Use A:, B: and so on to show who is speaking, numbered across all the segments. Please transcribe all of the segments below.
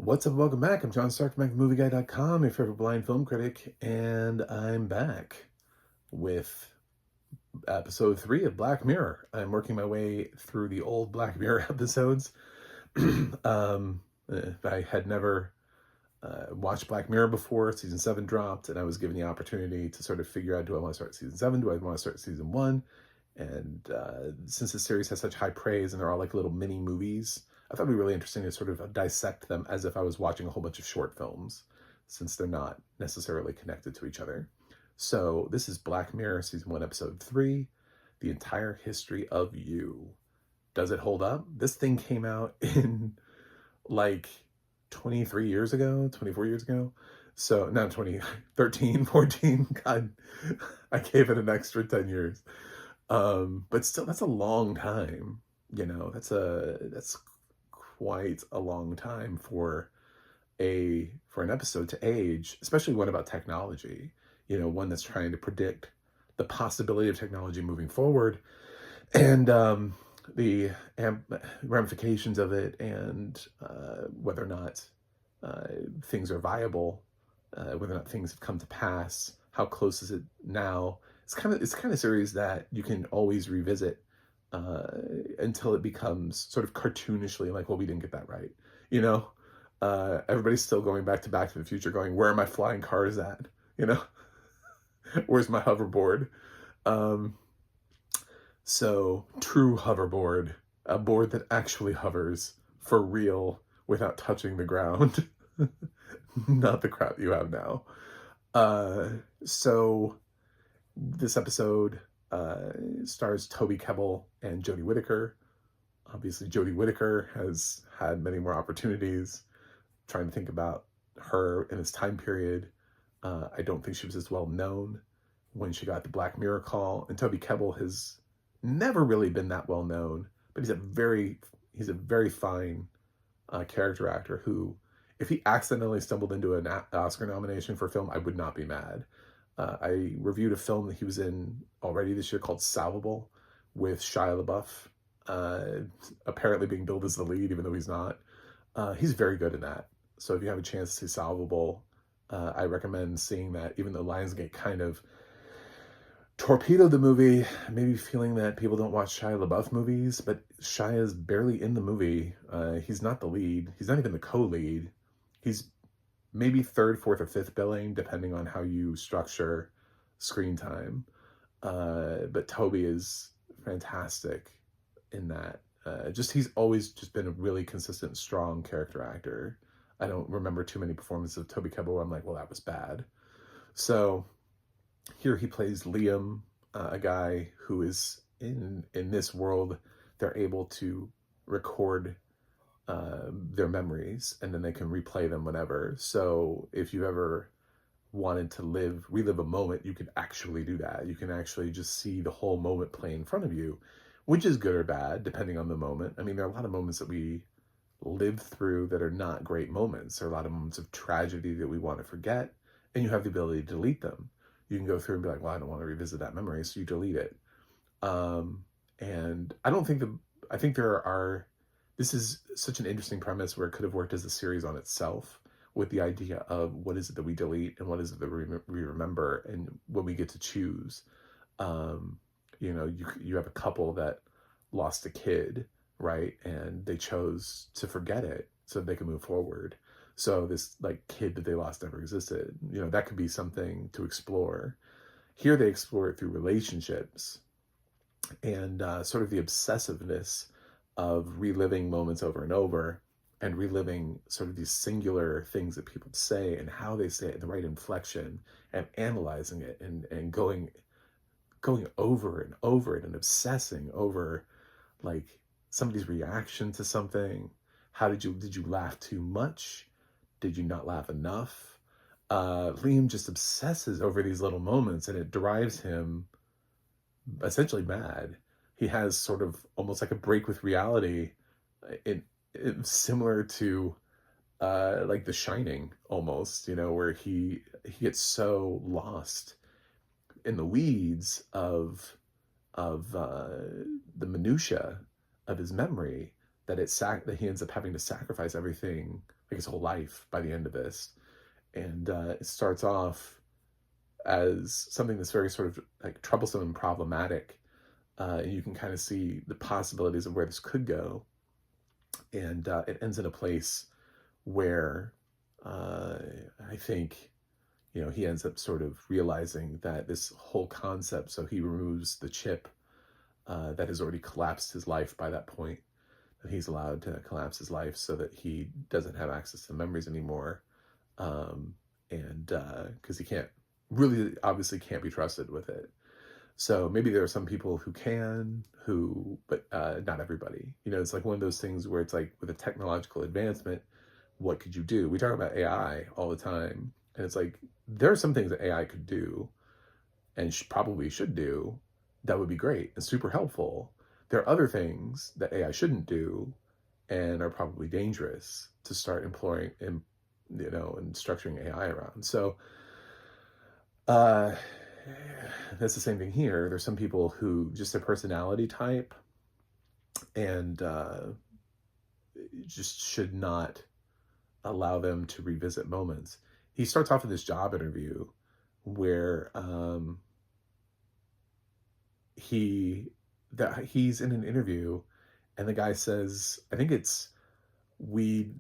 A: What's up? Welcome back. I'm John Stark from MacMovieGuy.com, your favorite blind film critic, and I'm back with episode 3 of Black Mirror. I'm working my way through the old Black Mirror episodes. I had never watched Black Mirror before. Season 7 dropped, and I was given the opportunity to sort of figure out, do I want to start season 7? Do I want to start season 1? And since the series has such high praise and they're all like little mini movies, I thought it'd be really interesting to sort of dissect them as if I was watching a whole bunch of short films, since they're not necessarily connected to each other. So this is Black Mirror Season 1, Episode 3, The Entire History of You. Does it hold up? This thing came out in like 23 years ago, 24 years ago. So, no, 2013, 14. God, I gave it an extra 10 years. But still, that's a long time. That's quite a long time for an episode to age, especially one about technology. One that's trying to predict the possibility of technology moving forward, and the ramifications of it, and whether or not things are viable, whether or not things have come to pass. How close is it now? It's kind of series that you can always revisit until it becomes sort of cartoonishly like, well, we didn't get that right. Everybody's still going Back to the Future, going, where are my flying cars at? Where's my hoverboard? So true hoverboard, a board that actually hovers for real without touching the ground, not the crap you have now. So this episode stars Toby Kebbell and Jodie Whittaker. Obviously, Jodie Whittaker has had many more opportunities. Trying to think about her in this time period. I don't think she was as well known when she got the Black Mirror call. And Toby Kebbell has never really been that well known, but he's a very fine character actor who, if he accidentally stumbled into an Oscar nomination for film, I would not be mad. I reviewed a film that he was in already this year called Salvable with Shia LaBeouf, apparently being billed as the lead, even though he's not. He's very good in that. So if you have a chance to see Salvable, I recommend seeing that, even though Lionsgate kind of torpedoed the movie, maybe feeling that people don't watch Shia LaBeouf movies, but Shia's barely in the movie. He's not the lead. He's not even the co-lead. He's maybe third, fourth, or fifth billing, depending on how you structure screen time. But Toby is fantastic in that. He's always just been a really consistent, strong character actor. I don't remember too many performances of Toby Kebbell where I'm like, well, that was bad. So here he plays Liam, a guy who is in this world. They're able to record their memories, and then they can replay them whenever. So if you ever wanted to relive a moment, you could actually do that. You can actually just see the whole moment play in front of you, which is good or bad, depending on the moment. I mean, there are a lot of moments that we live through that are not great moments. There are a lot of moments of tragedy that we want to forget, and you have the ability to delete them. You can go through and be like, well, I don't want to revisit that memory, so you delete it. And I think this is such an interesting premise where it could have worked as a series on itself, with the idea of what is it that we delete and what is it that we remember, and when we get to choose. You have a couple that lost a kid, right? And they chose to forget it so they can move forward. So this like kid that they lost never existed. That could be something to explore. Here they explore it through relationships and sort of the obsessiveness of reliving moments over and over, and reliving sort of these singular things that people say and how they say it, the right inflection, and analyzing it and going over and over it and obsessing over like somebody's reaction to something. Did you laugh too much? Did you not laugh enough? Liam just obsesses over these little moments, and it drives him essentially mad. He has sort of almost like a break with reality, similar to like The Shining almost, where he gets so lost in the weeds of the minutia of his memory that he ends up having to sacrifice everything like his whole life by the end of this. And it starts off as something that's very sort of like troublesome and problematic. And you can kind of see the possibilities of where this could go. And it ends in a place where uh, I think, he ends up sort of realizing that this whole concept, so he removes the chip that has already collapsed his life by that point, that he's allowed to collapse his life so that he doesn't have access to memories anymore. And because he can't really, obviously can't be trusted with it. So maybe there are some people who can, but not everybody. It's like one of those things where it's like with a technological advancement, what could you do? We talk about AI all the time, and it's like there are some things that AI could do and probably should do that would be great and super helpful. There are other things that AI shouldn't do and are probably dangerous to start employing and structuring AI around. So uh, that's the same thing here. There's some people who just a personality type and just should not allow them to revisit moments. He starts off in this job interview where he's in an interview and the guy says, I think it's we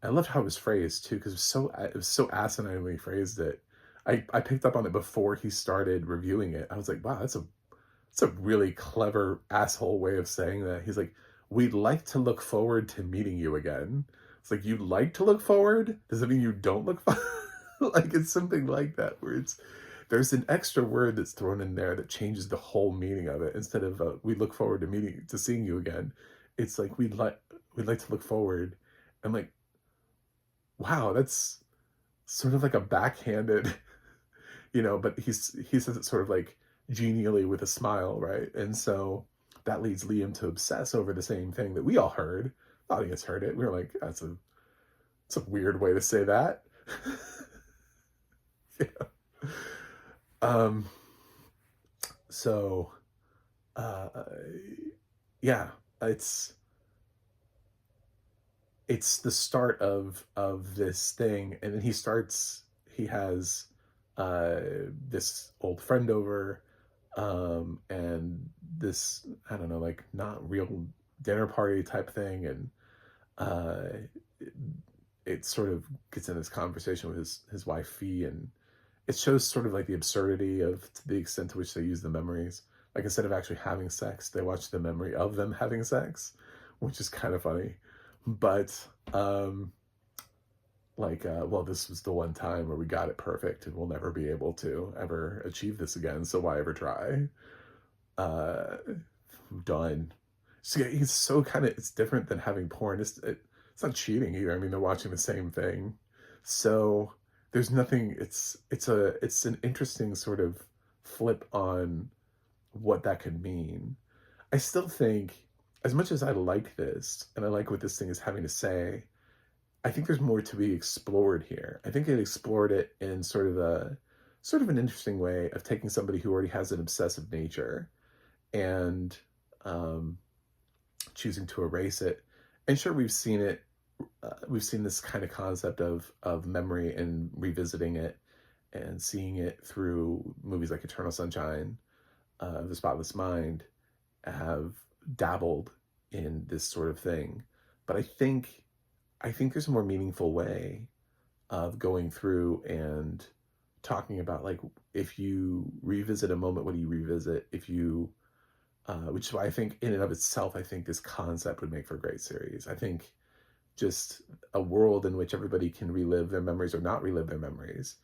A: I loved how it was phrased too, because it was so asinine when he phrased it. I picked up on it before he started reviewing it. I was like, wow, that's a really clever asshole way of saying that. He's like, we'd like to look forward to meeting you again. It's like, you'd like to look forward? Does it mean you don't look forward? Like, it's something like that, where there's an extra word that's thrown in there that changes the whole meaning of it. Instead of we look forward to seeing you again, it's like we'd like to look forward. I'm like, wow, that's sort of like a backhanded, but he says it sort of like genially with a smile, right? And so that leads Liam to obsess over the same thing that we all heard. The audience heard it. We were like, it's a weird way to say that. Yeah. Um, so, uh, yeah, it's the start of this thing, and then he has this old friend over, and this, I don't know, like not real dinner party type thing, and uh it, it sort of gets in this conversation with his wife Fee, and it shows sort of like the absurdity of to the extent to which they use the memories. Like instead of actually having sex, they watch the memory of them having sex, which is kind of funny. But well, this was the one time where we got it perfect, and we'll never be able to ever achieve this again. So why ever try? Uh, Done. So yeah, it's so kind of it's different than having porn. It's not cheating either. I mean, they're watching the same thing. So there's nothing. It's an interesting sort of flip on what that could mean. I still think, as much as I like this and I like what this thing is having to say, I think there's more to be explored here. I think it explored it in sort of an interesting way of taking somebody who already has an obsessive nature and um, choosing to erase it. And sure, we've seen it. We've seen this kind of concept of memory and revisiting it and seeing it through movies like Eternal Sunshine of the Spotless Mind have dabbled in this sort of thing. But I think there's a more meaningful way of going through and talking about, like, if you revisit a moment, what do you revisit? If you, which is why I think in and of itself, I think this concept would make for a great series. I think just a world in which everybody can relive their memories or not relive their memories,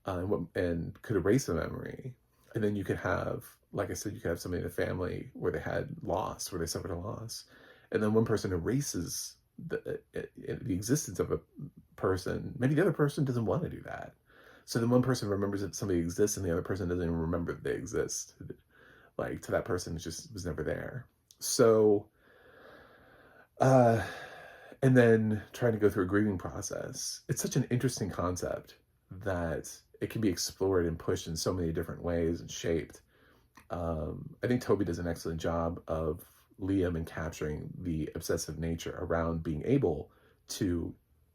A: and could erase a memory. And then you could have, like I said, you could have somebody in a family where they had loss, where they suffered a loss. And then one person erases the existence of a person. Maybe the other person doesn't want to do that. So then one person remembers that somebody exists and the other person doesn't even remember that they exist. Like, to that person, it just was never there. So, uh, and then trying to go through a grieving process. It's such an interesting concept that it can be explored and pushed in so many different ways and shaped. I think Toby does an excellent job of Liam in capturing the obsessive nature around being able to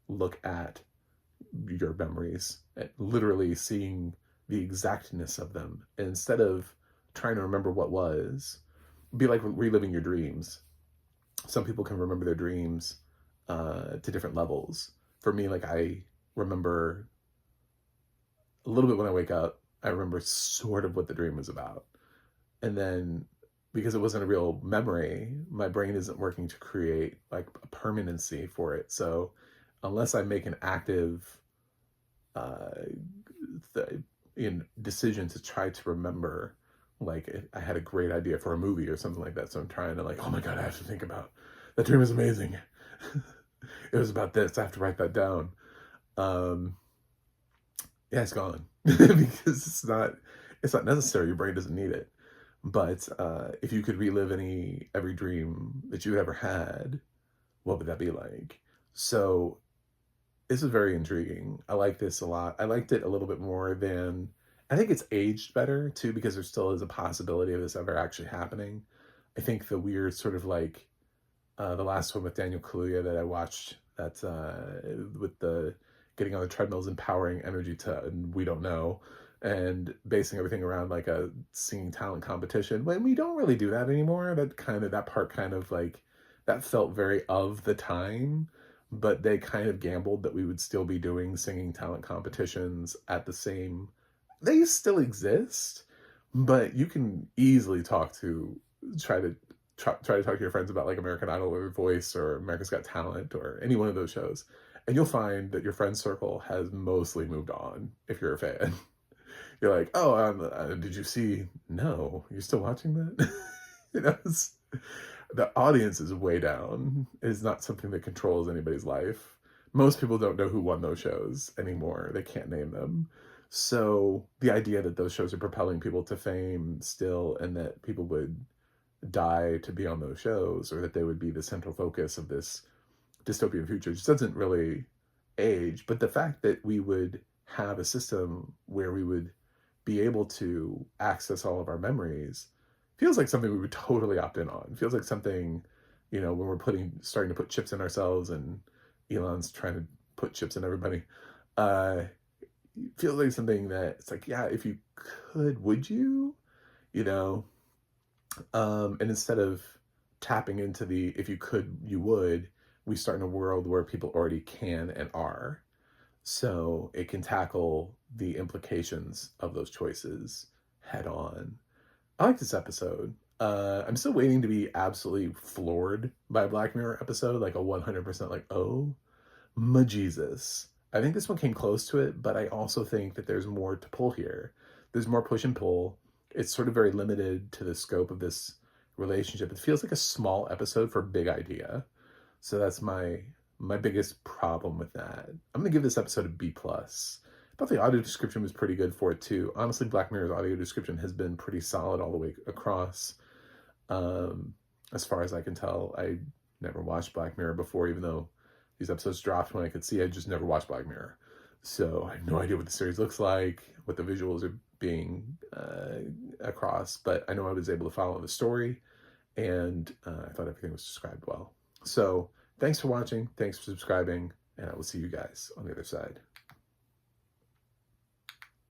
A: look at your memories, and literally seeing the exactness of them. And instead of trying to remember what was, be like reliving your dreams. Some people can remember their dreams to different levels. For me, like I remember a little bit when I wake up. I remember sort of what the dream was about. And then because it wasn't a real memory, my brain isn't working to create like a permanency for it. So unless I make an active uh, decision to try to remember, like I had a great idea for a movie or something like that. So I'm trying to like, oh my God, I have to think about that dream was amazing. It was about this. I have to write that down. Um, yeah, it's gone because it's not necessary. Your brain doesn't need it. But if you could relive every dream that you ever had, what would that be like? So this is very intriguing. I like this a lot. I liked it a little bit more than I think it's aged better too, because there still is a possibility of this ever actually happening. I think the weird sort of like the last one with Daniel Kaluuya that I watched, that's with the getting on the treadmills and powering energy to, and we don't know, and basing everything around like a singing talent competition. When we don't really do that anymore, that part kind of like that felt very of the time, but they kind of gambled that we would still be doing singing talent competitions at the same. They still exist, but you can easily try to try to talk to your friends about like American Idol or Voice or America's Got Talent or any one of those shows, and you'll find that your friend circle has mostly moved on if you're a fan. You're like, oh, did you see? No, you're still watching that? you know, the audience is way down. It's not something that controls anybody's life. Most people don't know who won those shows anymore. They can't name them. So the idea that those shows are propelling people to fame still, and that people would die to be on those shows, or that they would be the central focus of this dystopian future, just doesn't really age. But the fact that we would have a system where we would be able to access all of our memories feels like something we would totally opt in on. Feels like something, when we're starting to put chips in ourselves, and Elon's trying to put chips in everybody. Feels like something that it's like, yeah, if you could, would you? You know, and instead of tapping into the if you could, you would, we start in a world where people already can and are. So it can tackle the implications of those choices head on. I like this episode. I'm still waiting to be absolutely floored by a Black Mirror episode, like a 100% like, oh, my Jesus. I think this one came close to it, but I also think that there's more to pull here. There's more push and pull. It's sort of very limited to the scope of this relationship. It feels like a small episode for a big idea. So that's my biggest problem with that. I'm gonna give this episode a B plus. I thought the audio description was pretty good for it too. Honestly, Black Mirror's audio description has been pretty solid all the way across. As far as I can tell, I never watched Black Mirror before, even though these episodes dropped when I could see. I just never watched Black Mirror. So I have no idea what the series looks like, what the visuals are being across, but I know I was able to follow the story, and I thought everything was described well. So thanks for watching, thanks for subscribing, and I will see you guys on the other side.